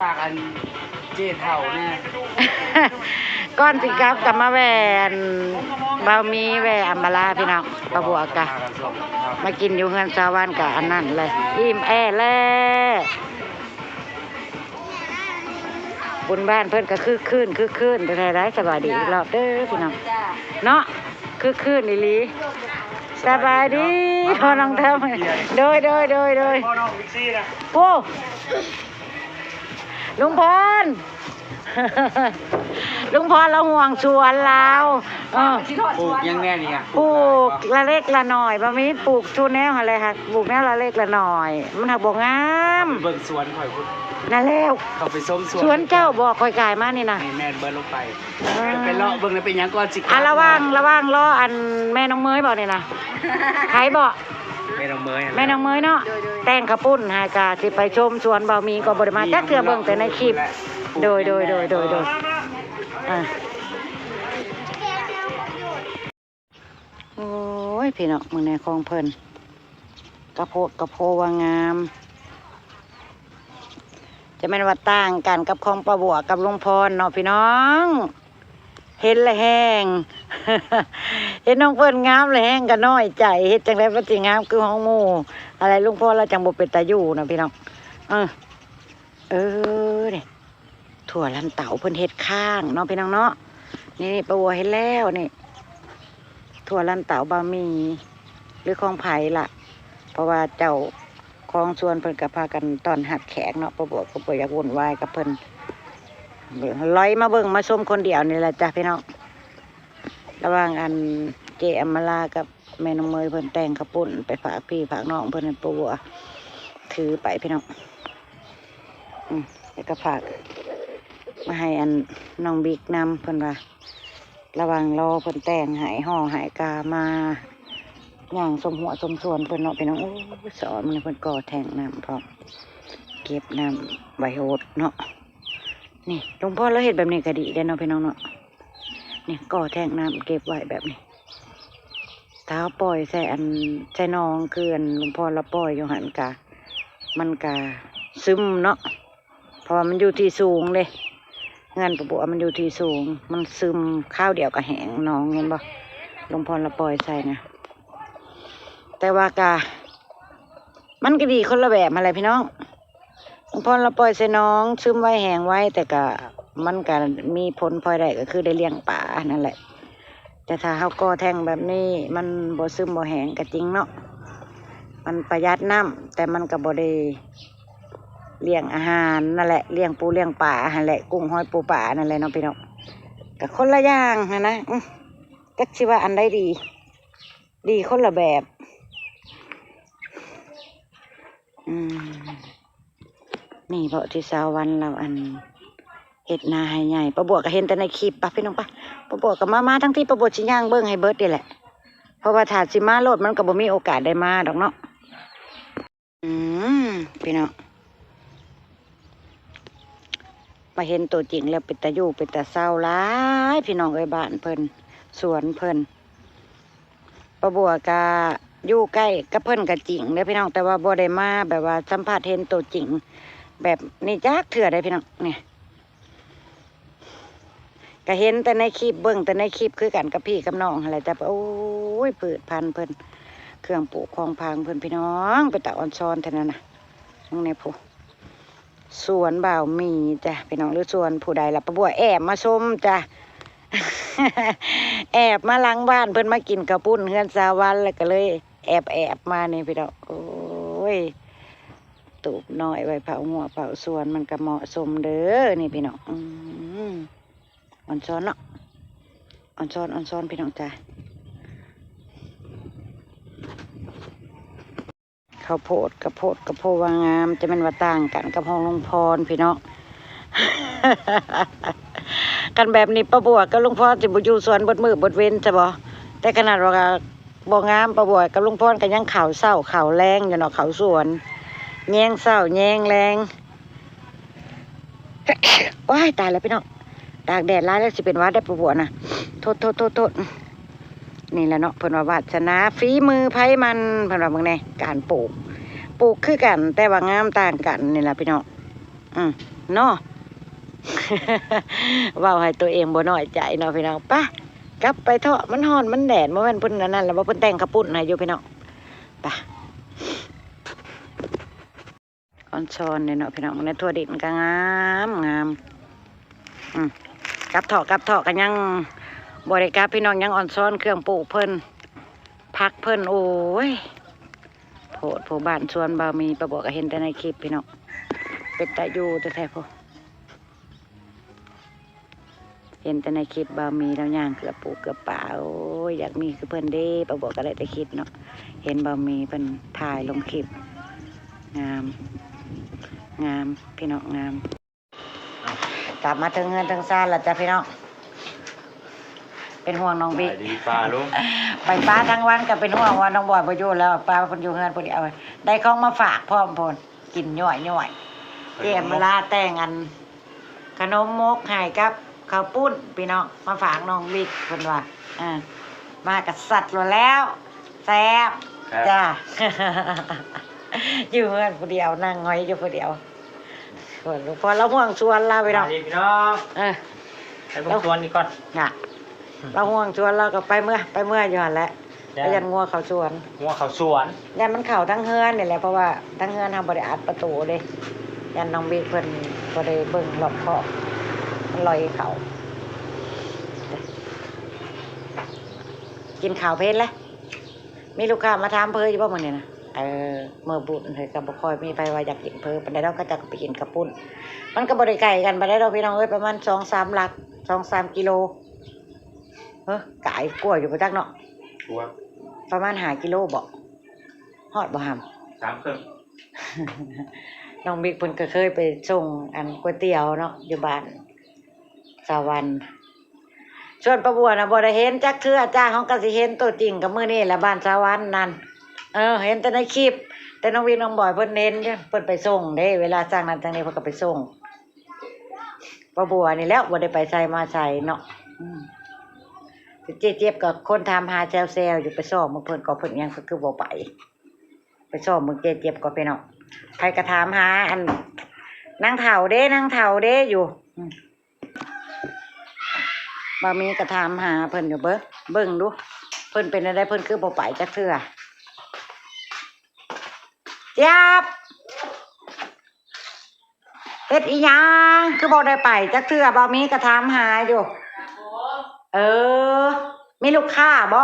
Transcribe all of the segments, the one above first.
ปากอันเจ๊เท่าเนี่ย ก้อนสิครับกับมาแหวนบะมีแหวอัมบาลาพี่น้องกระบวกกะมากินอยู่เฮือนชาวบ้านกะอันนั้นเลยอิ่มแล้วบุญบ้านเพิ่นก็คือคืนได้ไรสบายดีรอบเด้อพี่น้องเนาะคืนอีหลีสบายดีพอน้องเทิมโดยพ่อน้องบิ๊กซี่นะ โอ้ลุงพร ลุงพรเราห่วงชวนเราปลูกยังแน่นี่อ่ะ ปลูกละเล็กละหน่อยบะมีปลูกชูแนวอะไรค่ะปลูกแนวละเล็กละหน่อยมันหักบ่งาม เบิ่งสวนข่อยพุ่น นั่นแล้ว เขาไปส้มสวน สวนเจ้าบอกคอยกายมานี่นะ ให้แม่เบิ่งลงไปไปเลาะเบิ่งแล้วเป็นหยังก่อนสิ ระวังล้ออันแม่น้องเมยบอกนี่นะใครบอก แม่น้องเมย แม่น้องเมยเนาะแต่งข้าวปุ้นหากาสิไปชมสวนบ่มีก็บ่ได้มาจักเทื่อเบิ่งแต่ในคลิปโดยโอ้ยพี่น้องมึงในคลองเพิ่นกระโพว่างามจะแม่นว่าต่างกันกับคลองประบัวกับลุงพรเนาะพี่น้องเห็นละแห้ง เห็นน้องเพิ่นงามละแห้งก็น้อยใจเฮ็ดจังได๋บ่สิงามคือห้องหมู่อะไรลุงพรเราจังบ่เป็นตาอยู่นะพี่น้องนี่ถั่วลันเต๋าเพิ่นเฮ็ดข้างเนาะพี่น้องเนาะนี่ประบัวเห็นแล้วนี่ถั่วลันเต๋าบะหมี่หรือของไผ่ล่ะเพราะว่าเจ้าของสวนเพิ่นก็พากันต้อนรับแขกเนาะประบัวก็บ่อยากวุ่นวายกับเพิ่นลอยมาเบิ่งมาชมคนเดียวนี่แหละจ้ะพี่น้องระหว่างอันเจอมลากับแม่น้องเมยเพิ่นแต่งข้าวปุ้นไปฝากพี่ฝากน้องเพิ่นให้ประบัวถือไปพี่น้องแล้วก็ฝากมาให้อันน้องบิ๊กนำเพิ่นว่าระหว่างรอเพิ่นแต่งหายห่อหายกามาย่างสมหัวสมส่วนเพิ่นเนาะพี่น้องโอ้สอนมันเพิ่นก่อแทงน้ำพร้อมเก็บน้ำใบโหดเนาะนี่หลวงพ่อเราเห็นแบบนี้ก็ดีได้เนาะพี่น้องเนาะนี่ก่อแทงน้ำเก็บไว้แบบนี้เท้าปล่อยใส่น้องเกลือนหลวงพ่อเราปล่อยอยู่หันกะมันกะซึมเนาะเพราะมันอยู่ที่สูงเลยเงินปัวมันอยู่ที่สูงมันซึมข้าวเดียวกับแหงน้องเห็นบ่หลวงพ่อเราปล่อยใส่นะแต่ว่ากะมันก็ดีคนละแบบอะไรพี่น้องหลวงพ่อเราปล่อยใส่น้องซึมไว้แหงไว้แต่กะมันก็มีผลพลอยได้ก็คือได้เลี้ยงป่านั่นแหละแต่ถ้าเขาก่อแทงแบบนี้มันบ่ซึมบ่แหงก็จริงเนาะมันประหยัดน้ำแต่มันก็บ่ได้เลี้ยงอาหารนั่นแหละเลี้ยงปูเลี้ยงป่านั่นแหละกุ้งหอยปูป่านั่นแหละเนาะพี่น้องก็คนละอย่างนะก็คิดว่าอันใดดีคนละแบบนี่เพราะที่สาววันเราอันเห็ดนาให้ใหญ่ประบวกก็เห็นแต่ในคลิปปะพี่น้องปะประบวกกับมาทั้งที่ประบวกชิ้นย่างเบิ้งให้เบิร์ดนี่แหละเพราะว่าถาดสิมาโลดมันก็บ่มีโอกาสได้มาดอกเนาะพี่น้องมาเห็นตัวจริงแล้วเป็นตาอยู่เป็นตาเศร้าร้ายพี่น้องเอ้ยบ้านเพิ่นสวนเพิ่นประบวกกะอยู่ใกล้กับเพิ่นกะจริงเลยพี่น้องแต่ว่าบ่ได้มาแบบว่าสัมผัสเห็นตัวจริงแบบนี่จักเถื่อได้พี่น้องเนี่ยก็เห็นแต่ในคลิปเบิ่งแต่ในคลิปคือกันกับพี่กับน้องอะไรแต่โอ้ยเปิดพันเพิ่นเครื่องปลูกของพังเพิ่นพี่น้องไปตะออนซ้อนเท่านั้นนะน้องในผู้สวนบ่าวมีจ้ะพี่น้องหรือสวนผู้ใดล่ะประบัวแอบมาชมจ้ะ แอบมาหลังบ้านเพิ่นมากินข้าวปุ้นเฮือนสาวันแล้วก็เลยแอบมานี่พี่น้องโอ้ยตูบน้อยไว้เผาหัวเผาสวนมันก็เหมาะสมเด้อนี่พี่น้องอ่อนซ้อนเนาะอ่อนซ้อนพี่น้องจ้าข้าวโพดกระโพดวางงามจะเป็นว่าต่างกันกับห้องลุงพรพี่น้อง กันแบบนี้ประบวกกับลุงพรสิบุอยู่สวนบดมือบดเว้นใช่บ่แต่ขนาดว่าบ่งามประบวกกับลุงพรกันยังข่าวเศร้าข่าวแรงอยู่เนาะข่าวสวนแยงเศร้าแยงแรง ว้ายตายแล้วพี่น้องตากแดดร้ายแล้วสิเป็นวัดได้ประบวกนะโทษนี่แหละเนาะเพิ่นว่าวาสนาฝีมือไผมันเพิ่นว่าเบิ่งแน่การปลูกคือกันแต่ว่างามต่างกันนี่แหละพี่น้อง เนาะ เว้าให้ตัวเองบ่น้อยใจเนาะพี่น้องไปกลับไปเถอะมันร้อนมันแดดบ่แม่นเพิ่นนั่นแล้วบ่เพิ่นแต่งข้าวปุ้นให้อยู่พี่น้องไปออนซอนเนี่ยเนาะพี่น้องในทั่วดินก็งามงามกลับเถาะกันยังบ่ได้กลับพี่น้องยังออนซอนเครื่องปลูกเพิ่นพักเพิ่นโอ้ยโพดผู้บ้านสวนบ่มีประบอกก็เห็นแต่ในคลิปพี่น้องเป็ดตาอยู่แท้ๆพอเห็นแต่ในคลิปบ่มีแล้วย่างเกือบปลูกเกือบป่าโอ้ยอยากมีคือเพิ่นเด้ประบอกก็ได้แต่คิดเนาะเห็นบ่มีเพิ่นถ่ายลงคลิปงามพี่น้องงามกลับมาถึงเงินถึงซ่านแล้วจ้ะพี่น้องเป็นห่วงน้องบิ๊ก ดีปลาลุง ไปป้าทั้งวันก็เป็นห่วงว่าน้องบอยบ่อยู่แล้วป้าเพิ่นอยู่เงินพอดีเอาไว้ได้ของมาฝากพร้อมพนกินย่อยเตรียมเวลาแต่งอันขนมมกให้กับข้าวปุ้นพี่น้องมาฝากน้องบิ๊กเพิ่นว่ามากับสัตว์แล้วแซ่บจ้า อยู่เงินผู้เดียวนั่งง้อยอยู่ผู้เดียวพอเราห่วงชวนเราไปน้อง พี่น้องไปเบิ่งสวนนี่ก่อน น่ะเราห่วงชวนเราก็ไปเมื่ออยู่หั่นแหละไปยันงัวเขาชวน งัวเขาสวน ยันมันเข่าทั้งเฮือนนี่แหละเพราะว่าทั้งเฮือนทำบริอัดประตูเด้ยันน้องบิ๊กเพิ่นบ่ได้เบิ่งรอบคอบมันลอยเข่ากินข้าวเพชรแล้วมีลูกค้ามาถามเพิ่นอยู่บ่มื้อนี้นะเมื่อบุญเฮ้ยก็บ่ค่อยมีไปว่าอยากกินเพิ่นปานใดเราก็จะไปกินกระปุ้นมันก็บ่ได้ไกลกันปานใดเราพี่น้องเอ้ยประมาณ 2-3 หลัก 2-3 กิโลกายกลัวอยู่บ่จักเนาะ กลัว ประมาณ5 กิโลบ่ฮอดบ่หำ 3 ครึ่ง น้องบิ๊กเพิ่นก็เคยไปส่งอันก๋วยเตี๋ยวเนาะอยู่บ้านสวรรค์ส่วนประบัวน่ะบ่ได้เห็นจักเทื่อจ้าเขาก็สิเห็นตัวจริงกับมื้อนี้แหละบ้านสวรรค์นั่นเห็นแต่ในคลิปแต่น้องวินน้องบอยเพิ่นเห็นเพิ่นไปส่งเด้เวลาจ้างนั้นจังนี้เพิ่นก็ไปส่งประบัวนี่แล้วบ่ได้ไปใส่มาใส่เนาะเจ็บๆกับคนถามหาแซวๆอยู่ไปซ่อมมื้อเพิ่นก็เพิ่นยังคือบ่ไปซ่อมมื้อเจ็บๆก็ไปเนาะใครก็ถามหาอันนางเฒ่าเด้อยู่บ่มีก็ถามหาเพิ่นอยู่เบิ่งดูเพิ่นเป็นอะไรเพิ่นคือบ่ไปจักเทื่อจับเฮ็ดอีหยังคือบ่ได้ไปจักเทื่อบ่มีก็ถามหาอยู่มีลูกค้าบ่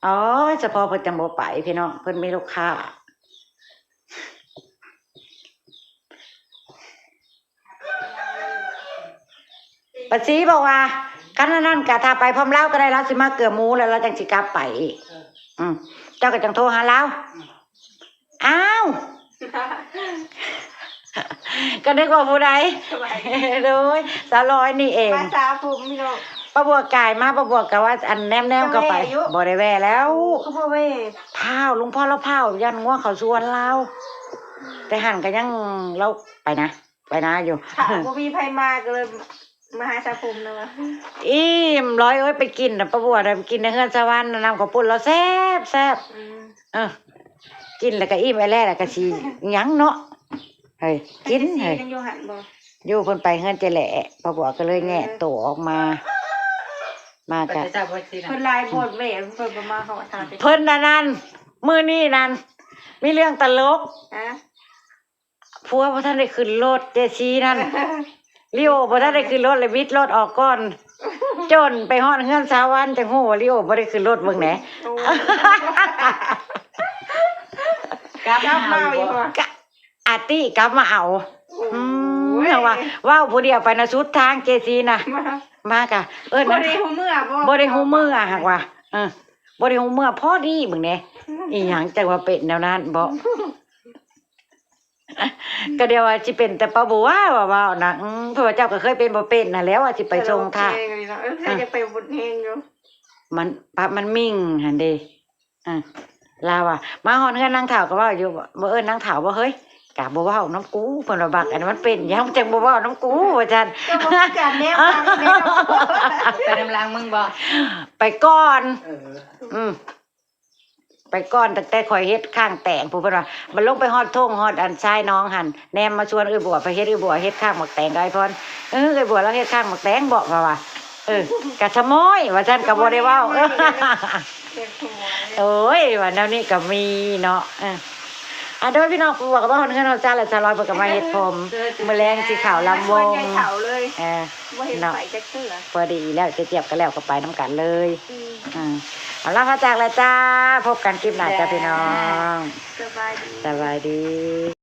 อ๋อเฉพาะเพิ่นจังบ่ไปพี่น้องเพิ่นมีลูกค้าปัจจีบอกว่าคันนั้นกะถ้าไปพร้อมเล่าก็ได้แล้วสิมาเกือหมูแล้วเราจังสิกลับไปอีกเจ้าก็จังโทรหาเราอ้าวก็นึกว่าผู้ใดเลยสาวร้อยนี่เองมาสาวผมพี่น้องป้าบัวกายมาป้าบัวกะว่าอันแนมเข้าไปบ่ได้แว่แล้ว ก็พ่อเว้พาวลุงพ่อเราพาวยันงัวเขาชวนเราแต่หันก็ยังเราไปนะอยู่ ถามว่ามีไผมาก็เลยมาหาสาวผมนะวะอิ่มร้อยไปกินนะป้าบัวไปกินในเฮือนสวรรค์น้ำข้าวปุ้นเราแซ่บกินแล้วก็อิ่มไอ้แรกแล้วก็สิหยังเนาะเฮ้ยกินเฮ้ยอยู่เพิ่นไปเฮือนเจแหละป้าบัวก็เลยแงะโตออกมากันเพิ่นลายโพดเว้เพิ่นบ่มาเฮาทางเพิ่นนั่นมื้อนี้นั่นมีเรื่องตลกผัวบ่ทันได้ขึ้นรถเจซีนั่นลิโอบ่ทันได้ขึ้นรถเลยวิทย์รถออกก่อนจนไปฮอดเฮือนสาววันจังฮู้ว่าลิโอบ่ได้ขึ้นรถเบิ่งแหนกลับมาอีกบ่อาติกลับมาเอาว่าว้าวผู้เดียวไปนะสุดทางเจซีน่ะมากะบ่ได้ฮู้มื้อบ่ได้ฮู้มื้อหักว่าบ่ได้ฮู้มื้อพอดีเบิ่งแหน่อีหยังจังว่าเป็นแนวนั้นบ่ก็เดี๋ยวว่าสิเป็นแต่ป้าบัวว่านะเพราะว่าเจ้าก็เคยเป็นบ่เป็นน่ะแล้วว่าสิไปส่งท่าใครจะไปบุญเฮงอยู่มันมิ่งหั่นเด้ลาวมาฮอดเฮือนนางเฒ่าก็ว่าอยู่บ่นางเฒ่าบ่เฮ้ยกะบ่เว้าน้ำกูเพิ่นว่าบักอันมันเป็นหยังจังบ่เว้าน้ำกูว่าซั่นก็บ่กันแนวไปนำลางมึงบ่ไปก่อน ไปก้อนตั้งแต่ข่อยเฮ็ดข้างแต่งผู้เพิ่นว่ามันลงไปฮอดทุ่งฮอดอันชายน้องหันแนมมาชวนบัวไปเฮ็ดบัวเฮ็ดข้างหมักแตงกับไอ้พรบัวแล้วเฮ็ดข้างหมักแตงบอกว่ากะชะม้อยว่าซั่นก็บ่ได้เว้า เก็บหัว โอ้ยว่าแนวนี้ก็มีเนาะโดยพี่น้องกูบอกว่าคนขึ้นเราจ้าและชาลอยเปิดกับมาเฮ็ดผมมื้อแรงสิข่าวลำวง ใหญ่เถาเลย บ่ บ่เห็นไฟจักเทื่อ พอดีแล้วเจี๊ยบก็แล้วก็ไปน้ำกันเลย อืม เอาล่ะพระจากแล้วจ้าพบกันคลิปหน้าจ้าพี่น้อง สบายดี สบายดี